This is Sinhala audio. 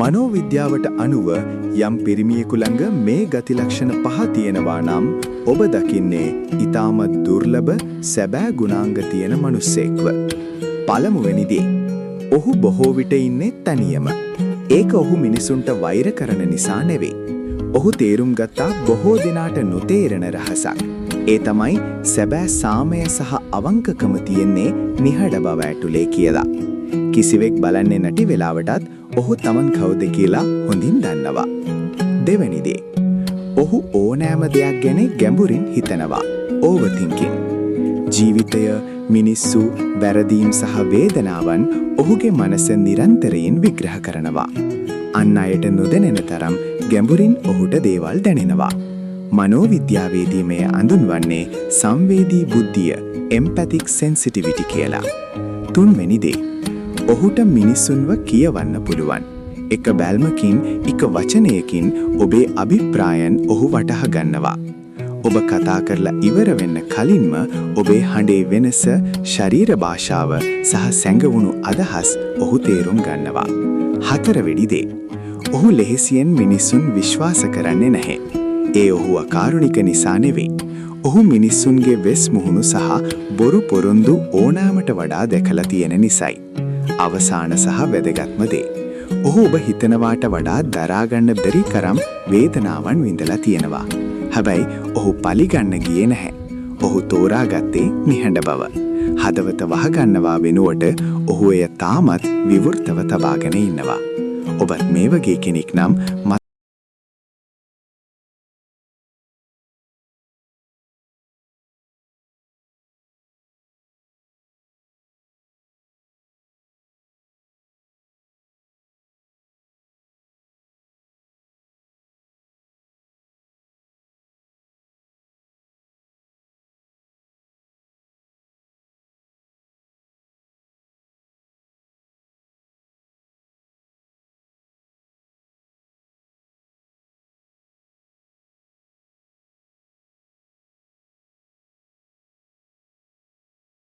මනෝවිද්‍යාවට අනුව යම් පිරිමියෙකු ළඟ මේ ගති ලක්ෂණ පහ තියෙනවා නම් ඔබ දකින්නේ ඊටමත් දුර්ලභ සැබෑ ගුණාංග තියෙන මිනිසෙක්ව. පළමුවෙනි දේ. ඔහු බොහෝ විට ඉන්නේ තනියම. ඒක ඔහු මිනිසුන්ට වෛර කරන නිසා නෙවෙයි. ඔහු තේරුම් ගත්තා බොහෝ දිනාට නොතේරෙන රහසක්. ඒ තමයි සැබෑ සාමය සහ අවංකකම තියෙන්නේ නිහඬ බව ඇතුලේ කියලා. කිසිවෙක් බලන්නේ නැති වෙලාවටත් ඔහු තමන් කවුද කියලා හොඳින් දන්නවා. දෙවැනි දේ. ඔහු ඕනෑම දෙයක් ගැන ගැඹුරින් හිතනවා. ඕවර්තින්කින්. ජීවිතය, මිනිස්සු, වැරදීම් සහ වේදනාවන් ඔහුගේ මනස නිරන්තරයෙන් විග්‍රහ කරනවා. අන් අයට නොදැනෙන තරම් ගැඹුරින් ඔහුට දේවල් දැනෙනවා. මනෝවිද්‍යාවේදී මෙය අඳුන්වන්නේ සංවේදී බුද්ධිය, එම්පැතික් සෙන්සිටිවිටි කියලා. තුන්වෙනි දේ. ඔහුට මිනිසුන්ව කියවන්න පුළුවන්. එක බැල්මකින්, එක වචනයකින් ඔබේ අභිප්‍රායන් ඔහු වටහා ගන්නවා. ඔබ කතා කරලා ඉවර වෙන්න කලින්ම ඔබේ හඬේ වෙනස, ශරීර භාෂාව සහ සැඟවුණු අදහස් ඔහු තේරුම් ගන්නවා. හතරවෙනි දේ. ඔහු ලෙහෙසියෙන් මිනිසුන් විශ්වාස කරන්නේ නැහැ. ඒ ඔහු අකාරුණික නිසා නෙවෙයි. ඔහු මිනිසුන්ගේ වෙස් මුහුණු සහ බොරු පොරොන්දු ඕනෑමට වඩා දැකලා තියෙන නිසයි. අවසාන සහ වැදගත්ම දේ. ඔහු ඔබ හිතනවාට වඩා දරාගන්න බැරි කරම් වේදනාවන් විඳලා තියෙනවා. හැබැයි ඔහු පලිගන්න ගියේ නැහැ. ඔහු තෝරාගත්තේ නිහඬ බව. හදවත වහගන්නවා වෙනුවට ඔහු එය තාමත් විවෘතව තබාගෙන ඉන්නවා. ඔබත් මේ වගේ කෙනෙක් නම්